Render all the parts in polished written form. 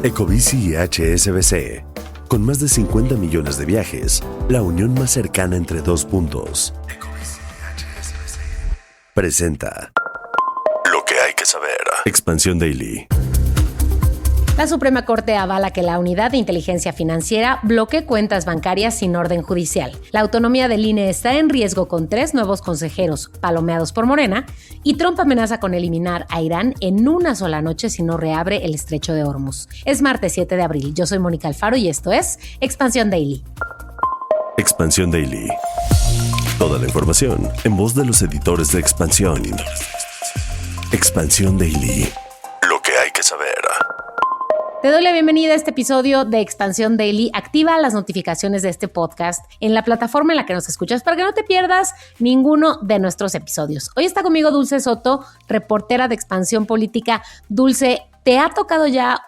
Ecobici y HSBC. Con más de 50 millones de viajes, la unión más cercana entre dos puntos. Ecobici y HSBC. Presenta lo que hay que saber. Expansión Daily. La Suprema Corte avala que la Unidad de Inteligencia Financiera bloquee cuentas bancarias sin orden judicial. La autonomía del INE está en riesgo con 3 nuevos consejeros palomeados por Morena y Trump amenaza con eliminar a Irán en una sola noche si no reabre el estrecho de Hormuz. Es martes 7 de abril. Yo soy Mónica Alfaro y esto es Expansión Daily. Expansión Daily. Toda la información en voz de los editores de Expansión. Expansión Daily. Lo que hay que saber. Te doy la bienvenida a este episodio de Expansión Daily. Activa las notificaciones de este podcast en la plataforma en la que nos escuchas para que no te pierdas ninguno de nuestros episodios. Hoy está conmigo Dulce Soto, reportera de Expansión Política. Dulce, ¿te ha tocado ya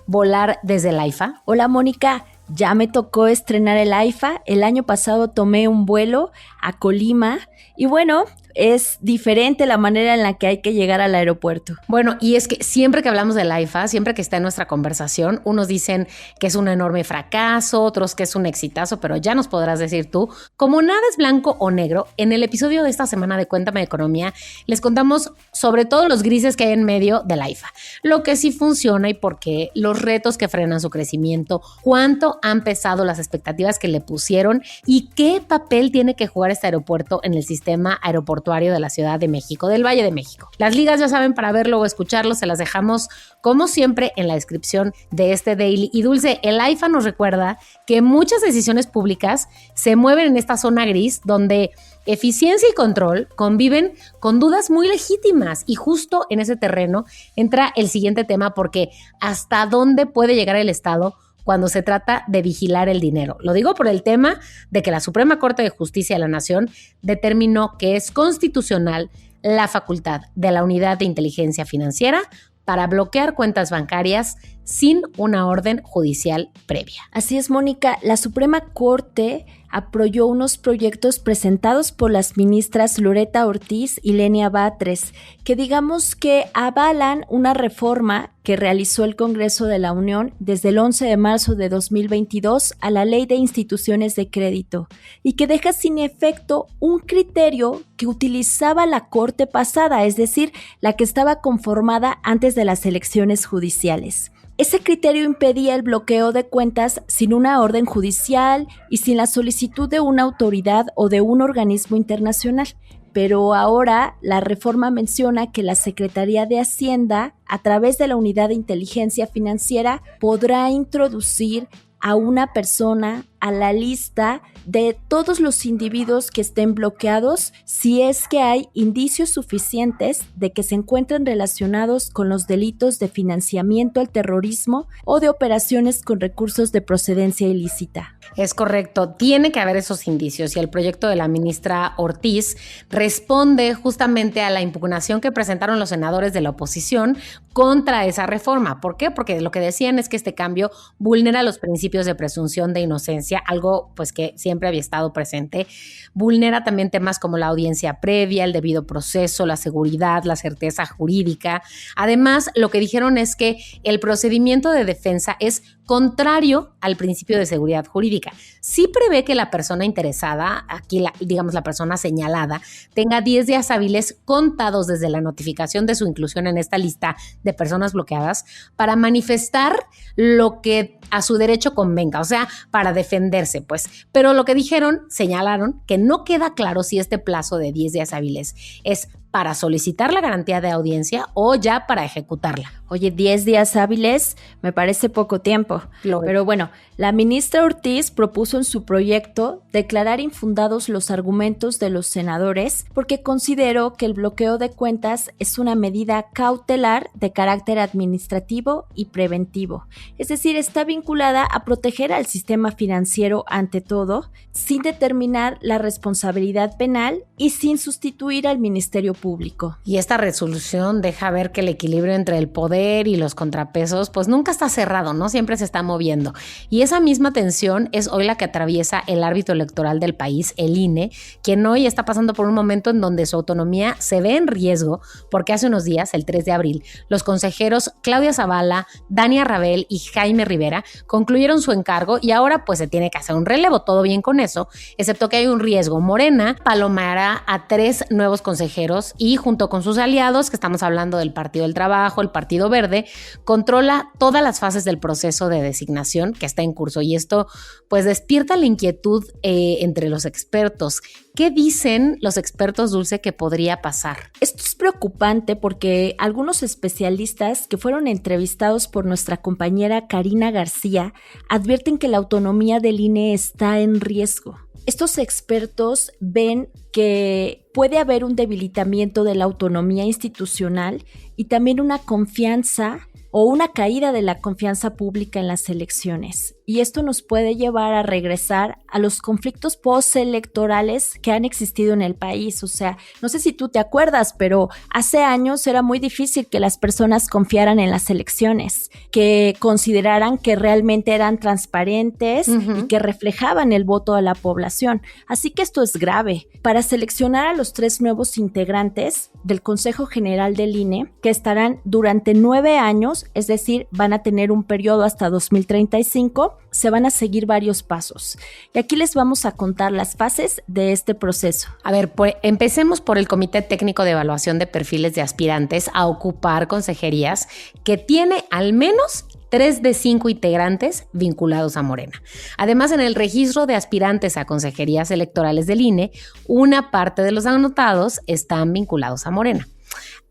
volar desde el AIFA? Hola Mónica, ya me tocó estrenar el AIFA. El año pasado tomé un vuelo a Colima y bueno, es diferente la manera en la que hay que llegar al aeropuerto. Bueno, y es que siempre que hablamos del AIFA, siempre que está en nuestra conversación, unos dicen que es un enorme fracaso, otros que es un exitazo, pero ya nos podrás decir tú. Como nada es blanco o negro, en el episodio de esta semana de Cuéntame de Economía, les contamos sobre todos los grises que hay en medio del AIFA, lo que sí funciona y por qué, los retos que frenan su crecimiento, cuánto han pesado las expectativas que le pusieron y qué papel tiene que jugar este aeropuerto en el sistema aeroportuario de la Ciudad de México, del Valle de México. Las ligas, ya saben, para verlo o escucharlo, se las dejamos como siempre en la descripción de este daily. Y Dulce, el AIFA nos recuerda que muchas decisiones públicas se mueven en esta zona gris donde eficiencia y control conviven con dudas muy legítimas, y justo en ese terreno entra el siguiente tema, porque ¿hasta dónde puede llegar el Estado cuando se trata de vigilar el dinero? Lo digo por el tema de que la Suprema Corte de Justicia de la Nación determinó que es constitucional la facultad de la Unidad de Inteligencia Financiera para bloquear cuentas bancarias sin una orden judicial previa. Así es, Mónica. La Suprema Corte aprobó unos proyectos presentados por las ministras Loretta Ortiz y Lenia Batres, que digamos que avalan una reforma que realizó el Congreso de la Unión desde el 11 de marzo de 2022 a la Ley de Instituciones de Crédito y que deja sin efecto un criterio que utilizaba la Corte pasada, es decir, la que estaba conformada antes de las elecciones judiciales. Ese criterio impedía el bloqueo de cuentas sin una orden judicial y sin la solicitud de una autoridad o de un organismo internacional. Pero ahora la reforma menciona que la Secretaría de Hacienda, a través de la Unidad de Inteligencia Financiera, podrá introducir a una persona a la lista de todos los individuos que estén bloqueados si es que hay indicios suficientes de que se encuentren relacionados con los delitos de financiamiento al terrorismo o de operaciones con recursos de procedencia ilícita. Es correcto, tiene que haber esos indicios, y el proyecto de la ministra Ortiz responde justamente a la impugnación que presentaron los senadores de la oposición contra esa reforma. ¿Por qué? Porque lo que decían es que este cambio vulnera los principios de presunción de inocencia, algo pues que siempre había estado presente. Vulnera también temas como la audiencia previa, el debido proceso, la seguridad, la certeza jurídica. Además, lo que dijeron es que el procedimiento de defensa es contrario al principio de seguridad jurídica. Sí prevé que la persona interesada, aquí la persona señalada, tenga 10 días hábiles contados desde la notificación de su inclusión en esta lista de personas bloqueadas para manifestar lo que a su derecho convenga, o sea, para defenderse, pues. Pero lo que señalaron que no queda claro si este plazo de 10 días hábiles es para solicitar la garantía de audiencia o ya para ejecutarla. Oye, 10 días hábiles me parece poco tiempo. Pero bueno, la ministra Ortiz propuso en su proyecto declarar infundados los argumentos de los senadores porque consideró que el bloqueo de cuentas es una medida cautelar de carácter administrativo y preventivo. Es decir, está vinculada a proteger al sistema financiero ante todo, sin determinar la responsabilidad penal y sin sustituir al Ministerio público. Y esta resolución deja ver que el equilibrio entre el poder y los contrapesos pues nunca está cerrado, ¿no? Siempre se está moviendo. Y esa misma tensión es hoy la que atraviesa el árbitro electoral del país, el INE, quien hoy está pasando por un momento en donde su autonomía se ve en riesgo porque hace unos días, el 3 de abril, los consejeros Claudia Zavala, Dania Rabel y Jaime Rivera concluyeron su encargo y ahora pues se tiene que hacer un relevo, todo bien con eso, excepto que hay un riesgo. Morena palomará a 3 nuevos consejeros y junto con sus aliados, que estamos hablando del Partido del Trabajo, el Partido Verde, controla todas las fases del proceso de designación que está en curso y esto pues despierta la inquietud entre los expertos. ¿Qué dicen los expertos, Dulce, que podría pasar? Esto es preocupante porque algunos especialistas que fueron entrevistados por nuestra compañera Karina García advierten que la autonomía del INE está en riesgo. Estos expertos ven que puede haber un debilitamiento de la autonomía institucional y también una confianza o una caída de la confianza pública en las elecciones. Y esto nos puede llevar a regresar a los conflictos postelectorales que han existido en el país. O sea, no sé si tú te acuerdas, pero hace años era muy difícil que las personas confiaran en las elecciones, que consideraran que realmente eran transparentes y que reflejaban el voto de la población. Así que esto es grave. Para seleccionar a los 3 nuevos integrantes del Consejo General del INE, que estarán durante 9 años, es decir, van a tener un periodo hasta 2035, se van a seguir varios pasos. Y aquí les vamos a contar las fases de este proceso. A ver, empecemos por el Comité Técnico de Evaluación de Perfiles de Aspirantes a ocupar consejerías, que tiene al menos 3 de 5 integrantes vinculados a Morena. Además, en el registro de aspirantes a consejerías electorales del INE, una parte de los anotados están vinculados a Morena.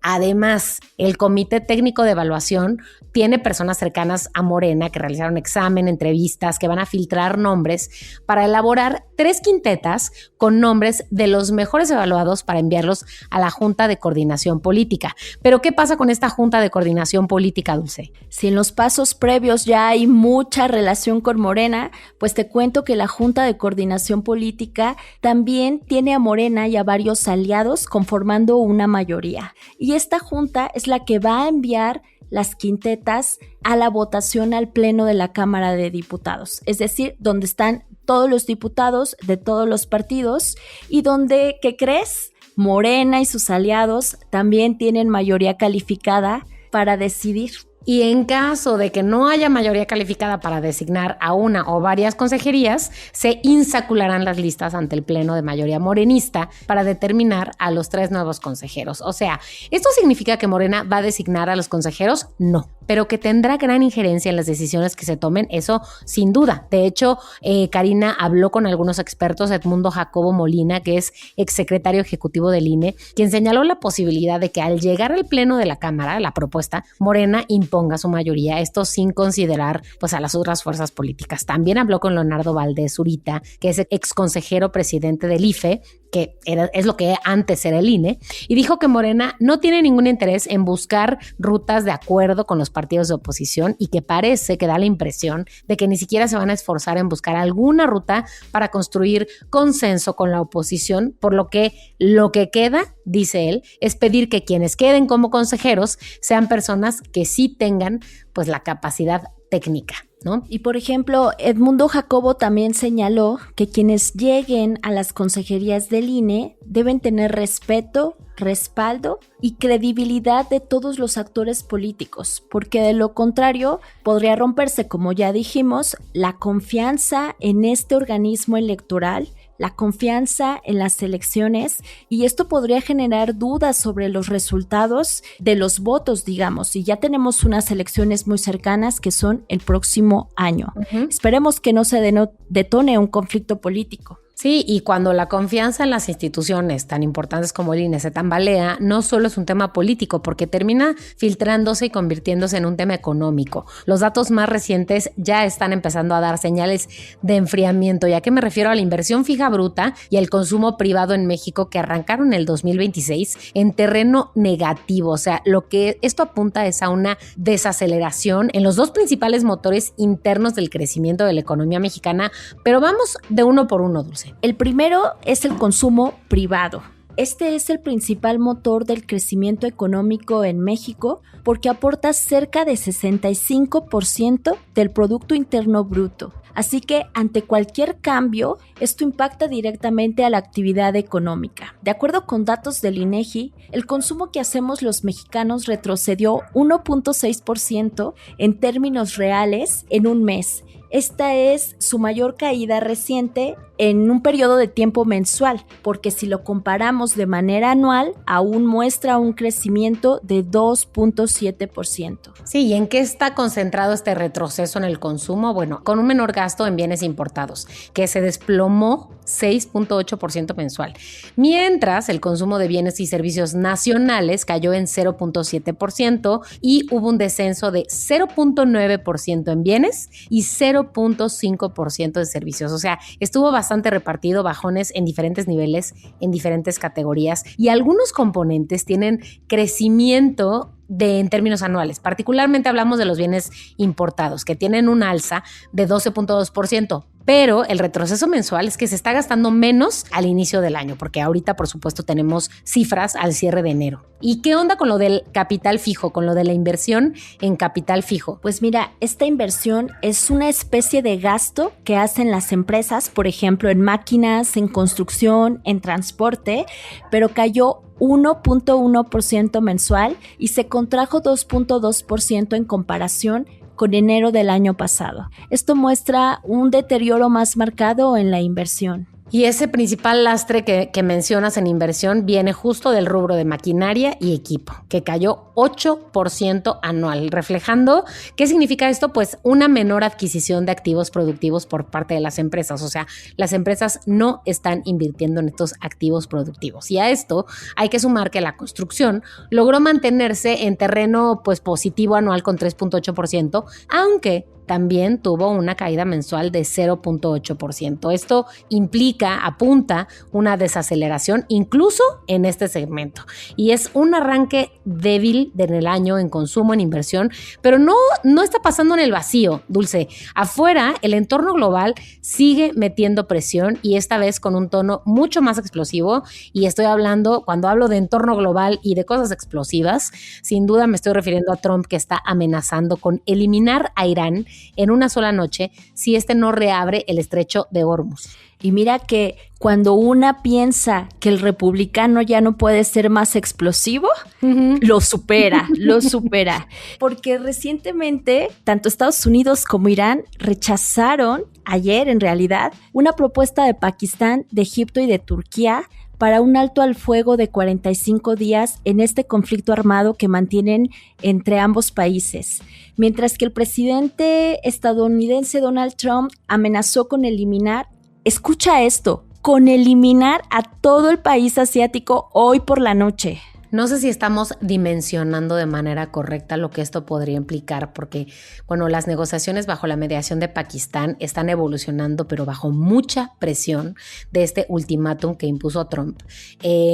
Además, el Comité Técnico de Evaluación tiene personas cercanas a Morena que realizaron examen, entrevistas, que van a filtrar nombres para elaborar 3 quintetas con nombres de los mejores evaluados para enviarlos a la Junta de Coordinación Política. Pero, ¿qué pasa con esta Junta de Coordinación Política, Dulce? Si en los pasos previos ya hay mucha relación con Morena, pues te cuento que la Junta de Coordinación Política también tiene a Morena y a varios aliados conformando una mayoría. Y esta junta es la que va a enviar las quintetas a la votación al Pleno de la Cámara de Diputados, es decir, donde están todos los diputados de todos los partidos y donde, ¿qué crees? Morena y sus aliados también tienen mayoría calificada para decidir. Y en caso de que no haya mayoría calificada para designar a una o varias consejerías, se insacularán las listas ante el Pleno de mayoría morenista para determinar a los 3 nuevos consejeros. O sea, ¿esto significa que Morena va a designar a los consejeros? No, pero que tendrá gran injerencia en las decisiones que se tomen, eso sin duda. De hecho, Karina habló con algunos expertos, Edmundo Jacobo Molina, que es exsecretario ejecutivo del INE, quien señaló la posibilidad de que al llegar al Pleno de la Cámara, la propuesta, Morena imponga su mayoría, esto sin considerar pues a las otras fuerzas políticas. También habló con Leonardo Valdés Zurita, que es el ex consejero presidente del IFE, que es lo que antes era el INE, y dijo que Morena no tiene ningún interés en buscar rutas de acuerdo con los partidos de oposición y que parece que da la impresión de que ni siquiera se van a esforzar en buscar alguna ruta para construir consenso con la oposición, por lo que queda, dice él, es pedir que quienes queden como consejeros sean personas que sí tengan pues la capacidad técnica, ¿no? Y por ejemplo, Edmundo Jacobo también señaló que quienes lleguen a las consejerías del INE deben tener respeto, respaldo y credibilidad de todos los actores políticos, porque de lo contrario podría romperse, como ya dijimos, la confianza en este organismo electoral, la confianza en las elecciones, y esto podría generar dudas sobre los resultados de los votos, digamos, y ya tenemos unas elecciones muy cercanas que son el próximo año. Esperemos que no se detone un conflicto político. Sí, y cuando la confianza en las instituciones tan importantes como el INE se tambalea, no solo es un tema político, porque termina filtrándose y convirtiéndose en un tema económico. Los datos más recientes ya están empezando a dar señales de enfriamiento. ¿Y a qué me refiero? A la inversión fija bruta y el consumo privado en México, que arrancaron en el 2026 en terreno negativo. O sea, lo que esto apunta es a una desaceleración en los 2 principales motores internos del crecimiento de la economía mexicana. Pero vamos de uno por uno, Dulce. El primero es el consumo privado. Este es el principal motor del crecimiento económico en México porque aporta cerca de 65% del Producto Interno Bruto. Así que ante cualquier cambio, esto impacta directamente a la actividad económica. De acuerdo con datos del INEGI, el consumo que hacemos los mexicanos retrocedió 1.6% en términos reales en un mes. Esta es su mayor caída reciente en un periodo de tiempo mensual, porque si lo comparamos de manera anual, aún muestra un crecimiento de 2.7%. Sí, ¿y en qué está concentrado este retroceso en el consumo? Bueno, con un menor gasto en bienes importados, que se desplomó 6.8% mensual, mientras el consumo de bienes y servicios nacionales cayó en 0.7% y hubo un descenso de 0.9% en bienes y 0.5% de servicios. O sea, estuvo bastante repartido, bajones en diferentes niveles, en diferentes categorías, y algunos componentes tienen crecimiento en términos anuales. Particularmente hablamos de los bienes importados, que tienen un alza de 12.2%. Pero el retroceso mensual es que se está gastando menos al inicio del año, porque ahorita, por supuesto, tenemos cifras al cierre de enero. ¿Y qué onda con lo del capital fijo, con lo de la inversión en capital fijo? Pues mira, esta inversión es una especie de gasto que hacen las empresas, por ejemplo, en máquinas, en construcción, en transporte, pero cayó 1.1% mensual y se contrajo 2.2% en comparación con enero del año pasado. Esto muestra un deterioro más marcado en la inversión. Y ese principal lastre que mencionas en inversión viene justo del rubro de maquinaria y equipo, que cayó 8% anual, reflejando, ¿qué significa esto? Pues una menor adquisición de activos productivos por parte de las empresas. O sea, las empresas no están invirtiendo en estos activos productivos. Y a esto hay que sumar que la construcción logró mantenerse en terreno pues positivo anual con 3.8%, aunque también tuvo una caída mensual de 0.8%. Esto apunta una desaceleración incluso en este segmento. Y es un arranque débil en el año en consumo, en inversión, pero no está pasando en el vacío, Dulce. Afuera, el entorno global sigue metiendo presión y esta vez con un tono mucho más explosivo. Y estoy hablando, cuando hablo de entorno global y de cosas explosivas, sin duda me estoy refiriendo a Trump, que está amenazando con eliminar a Irán en una sola noche si este no reabre el estrecho de Hormuz. Y mira que cuando una piensa que el republicano ya no puede ser más explosivo, lo supera. Porque recientemente, tanto Estados Unidos como Irán rechazaron, ayer en realidad, una propuesta de Pakistán, de Egipto y de Turquía para un alto al fuego de 45 días en este conflicto armado que mantienen entre ambos países. Mientras que el presidente estadounidense Donald Trump amenazó con eliminar, escucha esto, con eliminar a todo el país asiático hoy por la noche. No sé si estamos dimensionando de manera correcta lo que esto podría implicar, porque, bueno, las negociaciones bajo la mediación de Pakistán están evolucionando, pero bajo mucha presión de este ultimátum que impuso Trump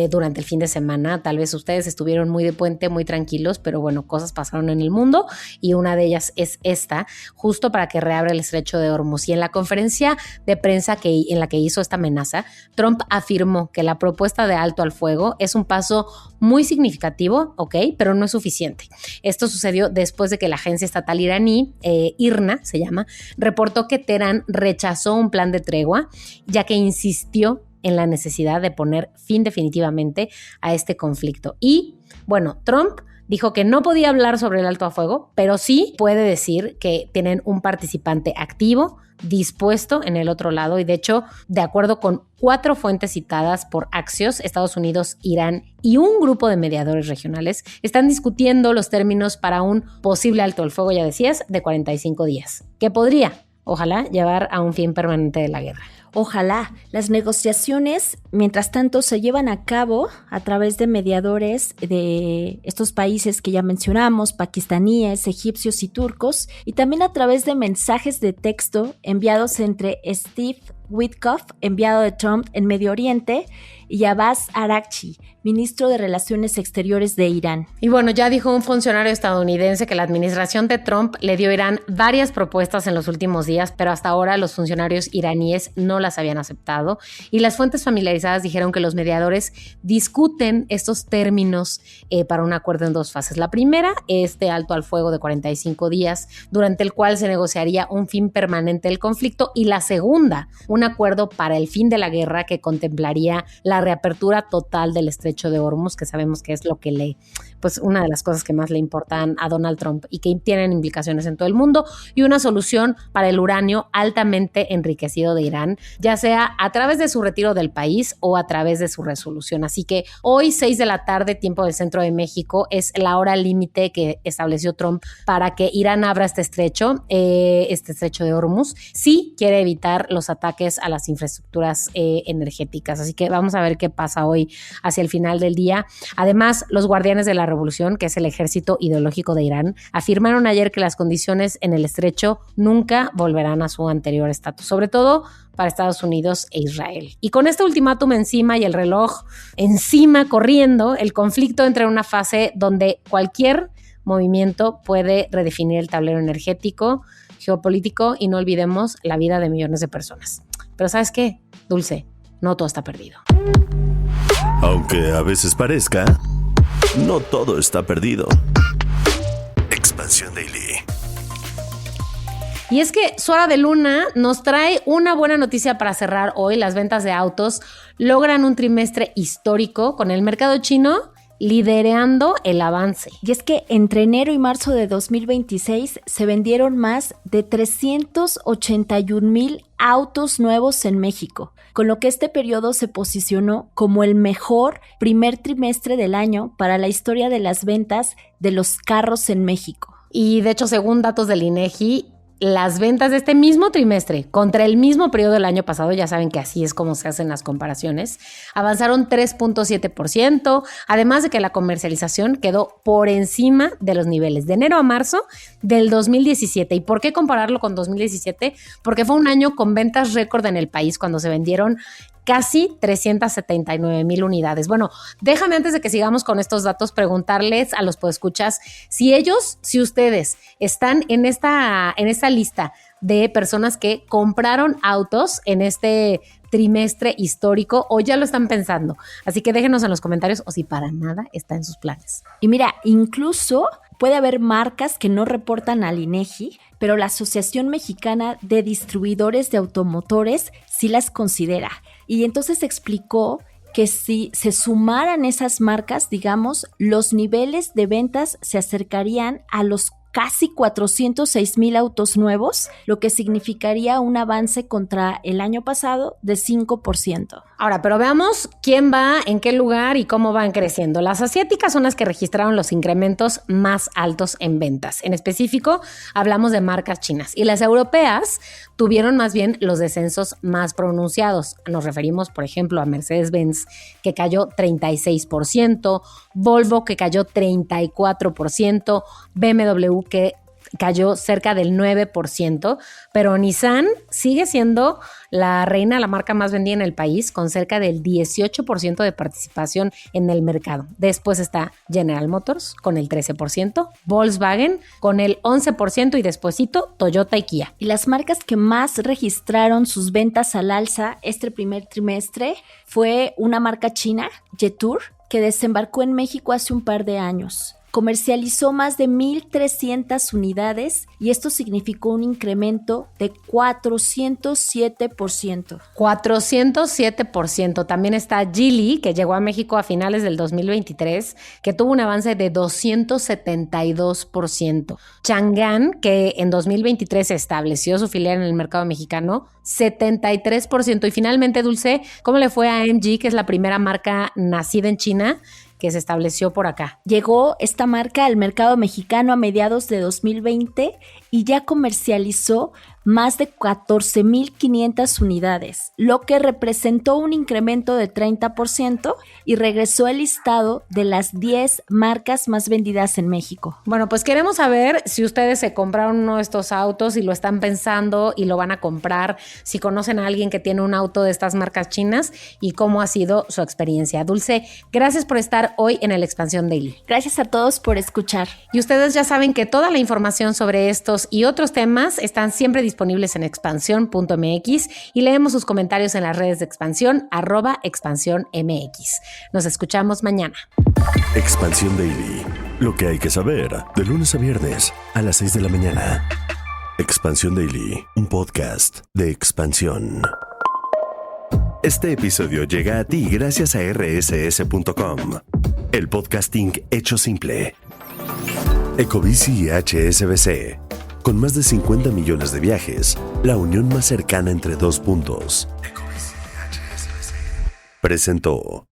durante el fin de semana. Tal vez ustedes estuvieron muy de puente, muy tranquilos, pero bueno, cosas pasaron en el mundo y una de ellas es esta, justo para que reabra el estrecho de Hormuz. Y en la conferencia de prensa en la que hizo esta amenaza, Trump afirmó que la propuesta de alto al fuego es un paso muy significativo, ok, pero no es suficiente. Esto sucedió después de que la agencia estatal iraní, IRNA se llama, reportó que Teherán rechazó un plan de tregua, ya que insistió en la necesidad de poner fin definitivamente a este conflicto. Y, bueno, Trump dijo que no podía hablar sobre el alto a fuego, pero sí puede decir que tienen un participante activo, dispuesto en el otro lado, y de hecho, de acuerdo con 4 fuentes citadas por Axios, Estados Unidos, Irán y un grupo de mediadores regionales están discutiendo los términos para un posible alto al fuego, ya decías, de 45 días, que podría, ojalá, llevar a un fin permanente de la guerra. Ojalá. Las negociaciones, mientras tanto, se llevan a cabo a través de mediadores de estos países que ya mencionamos, pakistaníes, egipcios y turcos, y también a través de mensajes de texto enviados entre Steve Witkoff, enviado de Trump en Medio Oriente, y Abbas Araghchi, ministro de Relaciones Exteriores de Irán. Y bueno, ya dijo un funcionario estadounidense que la administración de Trump le dio a Irán varias propuestas en los últimos días, pero hasta ahora los funcionarios iraníes no las habían aceptado. Y las fuentes familiarizadas dijeron que los mediadores discuten estos términos para un acuerdo en dos fases. La primera, este alto al fuego de 45 días, durante el cual se negociaría un fin permanente del conflicto. Y la segunda, un acuerdo para el fin de la guerra que contemplaría la reapertura total del estrecho de Hormuz, que sabemos que es lo que pues una de las cosas que más le importan a Donald Trump y que tienen implicaciones en todo el mundo, y una solución para el uranio altamente enriquecido de Irán, ya sea a través de su retiro del país o a través de su resolución. Así que hoy, 6 de la tarde, tiempo del centro de México, es la hora límite que estableció Trump para que Irán abra este estrecho de Hormuz, si quiere evitar los ataques a las infraestructuras energéticas. Así que vamos a ver qué pasa hoy hacia el final del día. Además, los guardianes de la revolución, que es el ejército ideológico de Irán, afirmaron ayer que las condiciones en el estrecho nunca volverán a su anterior estatus, sobre todo para Estados Unidos e Israel. Y con este ultimátum encima y el reloj encima corriendo, el conflicto entra en una fase donde cualquier movimiento puede redefinir el tablero energético, geopolítico y no olvidemos la vida de millones de personas. Pero ¿sabes qué, Dulce? No todo está perdido. Aunque a veces parezca, no todo está perdido. Expansión Daily. Y es que Suara de Luna nos trae una buena noticia para cerrar hoy. Las ventas de autos logran un trimestre histórico con el mercado chino liderando el avance. Y es que entre enero y marzo de 2026 se vendieron más de 381,000 autos nuevos en México, con lo que este periodo se posicionó como el mejor primer trimestre del año para la historia de las ventas de los carros en México. Y de hecho, según datos del INEGI, las ventas de este mismo trimestre contra el mismo periodo del año pasado, ya saben que así es como se hacen las comparaciones, avanzaron 3.7%, además de que la comercialización quedó por encima de los niveles de enero a marzo del 2017. ¿Y por qué compararlo con 2017? Porque fue un año con ventas récord en el país, cuando se vendieron casi 379,000 unidades. Bueno, déjame antes de que sigamos con estos datos preguntarles a los podescuchas si ustedes están en esta lista de personas que compraron autos en este trimestre histórico o ya lo están pensando. Así que déjenos en los comentarios o si para nada está en sus planes. Y mira, incluso puede haber marcas que no reportan al INEGI, pero la Asociación Mexicana de Distribuidores de Automotores sí las considera. Y entonces explicó que si se sumaran esas marcas, digamos, los niveles de ventas se acercarían a los casi 406,000 autos nuevos, lo que significaría un avance contra el año pasado de 5%. Ahora, pero veamos quién va, en qué lugar y cómo van creciendo. Las asiáticas son las que registraron los incrementos más altos en ventas. En específico, hablamos de marcas chinas. Y las europeas tuvieron más bien los descensos más pronunciados. Nos referimos, por ejemplo, a Mercedes-Benz, que cayó 36%, Volvo, que cayó 34%, BMW, que cayó cerca del 9%, pero Nissan sigue siendo la reina, la marca más vendida en el país, con cerca del 18% de participación en el mercado. Después está General Motors con el 13%, Volkswagen con el 11% y despuesito Toyota y Kia. Y las marcas que más registraron sus ventas al alza este primer trimestre fue una marca china, Jetour, que desembarcó en México hace un par de años. Comercializó más de 1,300 unidades y esto significó un incremento de 407%. 407%. También está Geely, que llegó a México a finales del 2023, que tuvo un avance de 272%. Changan, que en 2023 estableció su filial en el mercado mexicano, 73%. Y finalmente, Dulce, ¿cómo le fue a MG, que es la primera marca nacida en China que se estableció por acá? Llegó esta marca al mercado mexicano a mediados de 2020 y ya comercializó más de 14,500 unidades, lo que representó un incremento de 30% y regresó al listado de las 10 marcas más vendidas en México. Bueno, pues queremos saber si ustedes se compraron uno de estos autos y lo están pensando y lo van a comprar, si conocen a alguien que tiene un auto de estas marcas chinas y cómo ha sido su experiencia. Dulce, gracias por estar hoy en el Expansión Daily. Gracias a todos por escuchar. Y ustedes ya saben que toda la información sobre estos y otros temas están siempre disponibles en expansión.mx y leemos sus comentarios en las redes de Expansión, @expansiónmx. Nos escuchamos mañana. Expansión Daily. Lo que hay que saber de lunes a viernes a las 6 de la mañana. Expansión Daily, un podcast de Expansión. Este episodio llega a ti gracias a rss.com, el podcasting hecho simple. Ecobici y HSBC. Con más de 50 millones de viajes, la unión más cercana entre dos puntos. Ecobici y HSBC presentó